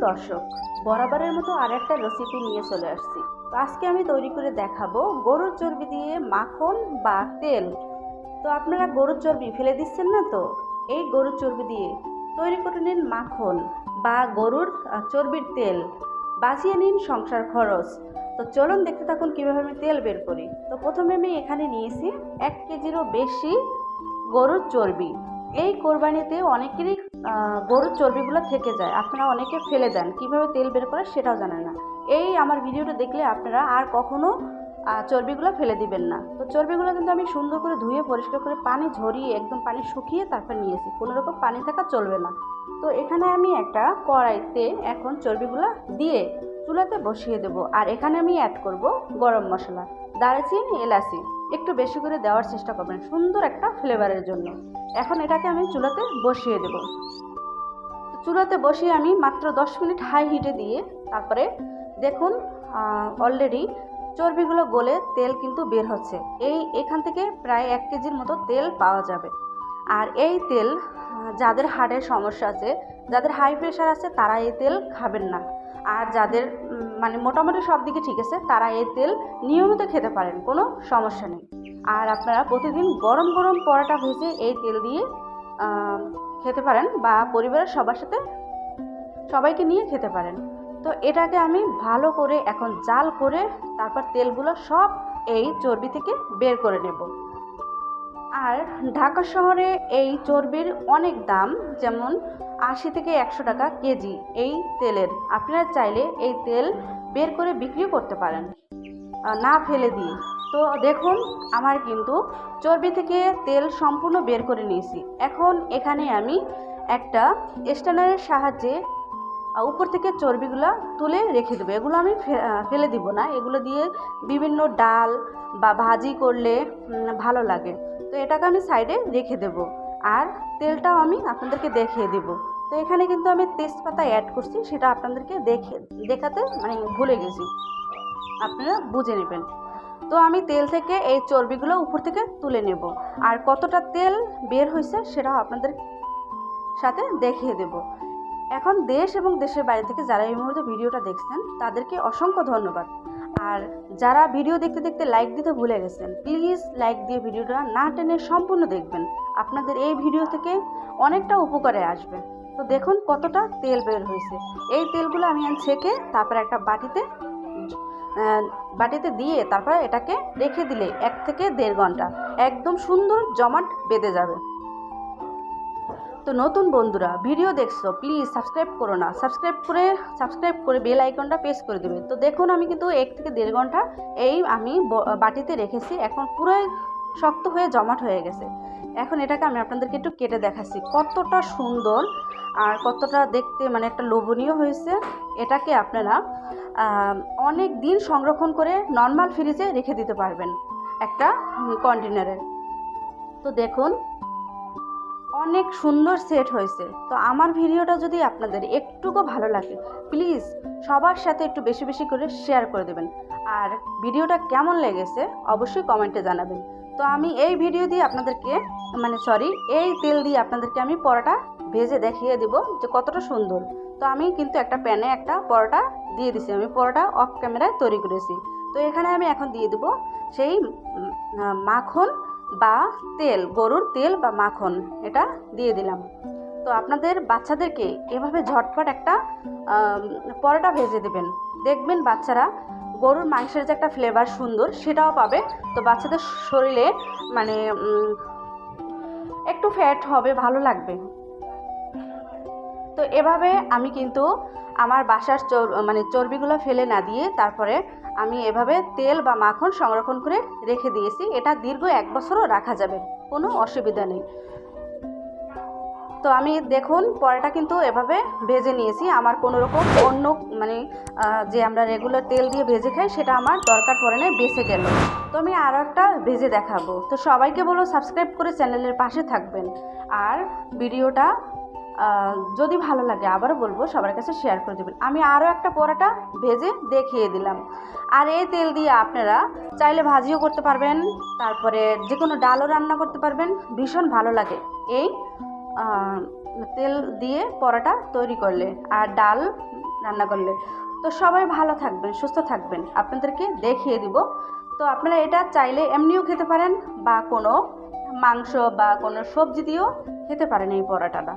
দর্শক, বরাবরের মতো আরেকটা রেসিপি নিয়ে চলে আসছি। তো আজকে আমি তৈরি করে দেখাবো গরুর চর্বি দিয়ে মাখন বা তেল। তো আপনারা গরুর চর্বি ফেলে দিচ্ছেন না, তো এই গরুর চর্বি দিয়ে তৈরি করে নিন মাখন বা গরুর চর্বির তেল, বাঁচিয়ে নিন সংসার খরচ। তো চলুন দেখতে থাকুন কীভাবে আমি তেল বের করি। তো প্রথমে আমি এখানে নিয়েছি 1 কেজিরও বেশি গরুর চর্বি। এই কোরবানিতে অনেকেরই গরুর চর্বিগুলো থেকে যায়, আপনারা অনেকে ফেলে দেন, কিভাবে তেল বের করে সেটাও জানেন না। এই আমার ভিডিওটা দেখলে আপনারা আর কখনো চর্বিগুলো ফেলে দিবেন না। তো চর্বিগুলো কিন্তু আমি সুন্দর করে ধুয়ে পরিষ্কার করে পানি ঝরিয়ে একদম পানি শুকিয়ে তারপর নিয়েছি, কোনো রকম পানি থাকা চলবে না। তো এখানে আমি একটা কড়াইতে এখন চর্বিগুলো দিয়ে চুলাতে বসিয়ে দেব। আর এখানে আমি অ্যাড করব গরম মশলা, দারচিনি, এলাচি একটু বেশি করে দেওয়ার চেষ্টা করবেন সুন্দর একটা ফ্লেভারের জন্য। এখন এটাকে আমি চুলাতে বসিয়ে দেব। চুলাতে বসিয়ে আমি মাত্র 10 মিনিট হাই হিটে দিয়ে তারপরে দেখুন অলরেডি চর্বিগুলো গলে তেল কিন্তু বের হচ্ছে। এখান থেকে প্রায় 1 কেজির মতো তেল পাওয়া যাবে। আর এই তেল যাদের হার্টের সমস্যা আছে, যাদের হাই প্রেশার আছে, তারা এই তেল খাবেন না। আর যাদের মানে মোটামুটি সব দিকে ঠিক আছে, তারা এই তেল নিয়মিত খেতে পারেন, কোনো সমস্যা নেই। আর আপনারা প্রতিদিন গরম গরম পরোটা ভেজে এই তেল দিয়ে খেতে পারেন বা পরিবারের সবার সাথে সবাইকে নিয়ে খেতে পারেন। তো এটাকে আমি ভালো করে এখন জাল করে তারপর তেলগুলো সব এই চর্বি থেকে বের করে নেব। আর ঢাকা শহরে এই চর্বির অনেক দাম, যেমন 80 থেকে 100 টাকা কেজি এই তেলের। আপনারা চাইলে এই তেল বের করে বিক্রিও করতে পারেন না ফেলে দিয়ে। তো দেখুন আমার কিন্তু চর্বি থেকে তেল সম্পূর্ণ বের করে নিয়েছি। এখন এখানে আমি একটা স্ট্যান্ডারের সাহায্যে উপর থেকে চর্বিগুলো তুলে রেখে দেবো। এগুলো আমি ফেলে দিব না, এগুলো দিয়ে বিভিন্ন ডাল বা ভাজি করলে ভালো লাগে। তো এটাকে আমি সাইডে রেখে দেব। আর তেলটাও আমি আপনাদেরকে দেখিয়ে দেব। তো এখানে কিন্তু আমি তেজপাতা অ্যাড করছি, সেটা আপনাদেরকে দেখাতে মানে ভুলে গেছি, আপনারা বুঝে নেবেন। তো আমি তেল থেকে এই চর্বিগুলো উপর থেকে তুলে নেব। আর কতটা তেল বের হয়েছে সেটাও আপনাদের সাথে দেখিয়ে দেব। এখন দেশ এবং দেশের বাইরে থেকে যারা এই মুহূর্তে ভিডিওটা দেখছেন তাদেরকে অসংখ্য ধন্যবাদ। আর যারা ভিডিও দেখতে দেখতে লাইক দিতে ভুলে গেছেন, প্লিজ লাইক দিয়ে ভিডিওটা না টেনে সম্পূর্ণ দেখবেন, আপনাদের এই ভিডিও থেকে অনেকটা উপকারে আসবে। তো দেখুন কতটা তেল বের হয়েছে। এই তেলগুলো আমি ছেঁকে তারপর একটা বাটিতে দিয়ে তারপর এটাকে রেখে দিলে 1 থেকে 1.5 ঘন্টা একদম সুন্দর জমাট বেঁধে যাবে। তো নতুন বন্ধুরা ভিডিও দেখছো, প্লিজ সাবস্ক্রাইব করো না, সাবস্ক্রাইব করে বেল আইকনটা প্রেস করে দেবে। তো দেখুন আমি কিন্তু 1 থেকে 1.5 ঘন্টা আমি বাটিতে রেখেছি, এখন পুরোই শক্ত হয়ে জমাট হয়ে গেছে। এখন এটাকে আমি আপনাদেরকে একটু কেটে দেখাচ্ছি কতটা সুন্দর আর কতটা দেখতে মানে একটা লোভনীয় হয়েছে। এটাকে আপনারা অনেক দিন সংরক্ষণ করে নর্মাল ফ্রিজে রেখে দিতে পারবেন একটা কন্টেনারে। তো দেখুন অনেক সুন্দর সেট হয়েছে। তো আমার ভিডিওটা যদি আপনাদের একটুকু ভালো লাগে, প্লিজ সবার সাথে একটু বেশি বেশি করে শেয়ার করে দেবেন। আর ভিডিওটা কেমন লেগেছে অবশ্যই কমেন্টে জানাবেন। তো আমি এই ভিডিও দিয়ে আপনাদেরকে এই তেল দিয়ে আপনাদেরকে আমি পরোটা ভেজে দেখিয়ে দেব যে কতটা সুন্দর। তো আমি কিন্তু একটা প্যানে একটা পরোটা দিয়ে দিছি, আমি পরোটা অফ ক্যামেরায় তৈরি করেছি। তো এখানে আমি এখন দিয়ে দেব সেই মাখন বা তেল, গরুর তেল বা মাখন, এটা দিয়ে দিলাম। তো আপনাদের বাচ্চাদেরকে এভাবে ঝটপট একটা পরোটা ভেজে দেবেন, দেখবেন বাচ্চারা গরুর মাংসের যে একটা ফ্লেভার সুন্দর সেটাও পাবে। তো বাচ্চাদের শরীরে মানে একটু ফ্যাট হবে, ভালো লাগবে। তো এভাবে আমি কিন্তু আমার বাসার চর্বিগুলো ফেলে না দিয়ে তারপরে আমি এভাবে তেল বা মাখন সংরক্ষণ করে রেখে দিয়েছি। এটা দীর্ঘ 1 বছরও রাখা যাবে, কোনো অসুবিধা নেই। তো আমি দেখুন পরোটা কিন্তু এভাবে ভেজে নিয়েছি। আমার কোনো রকম অন্য যে আমরা রেগুলার তেল দিয়ে ভেজে খাই সেটা আমার দরকার পড়ে না, বেঁচে গেল। তো আমি আরও একটা ভেজে দেখাবো। তো সবাইকে বলো সাবস্ক্রাইব করে চ্যানেলের পাশে থাকবেন। আর ভিডিওটা যদি ভালো লাগে আবারও বলবো সবার কাছে শেয়ার করে দেবেন। আমি আরও একটা পরোটা ভেজে দেখিয়ে দিলাম। আর এই তেল দিয়ে আপনারা চাইলে ভাজিও করতে পারবেন, তারপরে যে কোনো ডালও রান্না করতে পারবেন, ভীষণ ভালো লাগে এই তেল দিয়ে পরোটা তৈরি করলে। আর ডাল রান্না করলে। তো সবাই ভালো থাকবেন, সুস্থ থাকবেন, আপনাদেরকে দেখিয়ে দিব। তো আপনারা এটা চাইলে এমনিও খেতে পারেন বা কোনো মাংস বা কোনো সবজি দিয়েও খেতে পারেন এই পরোটাটা।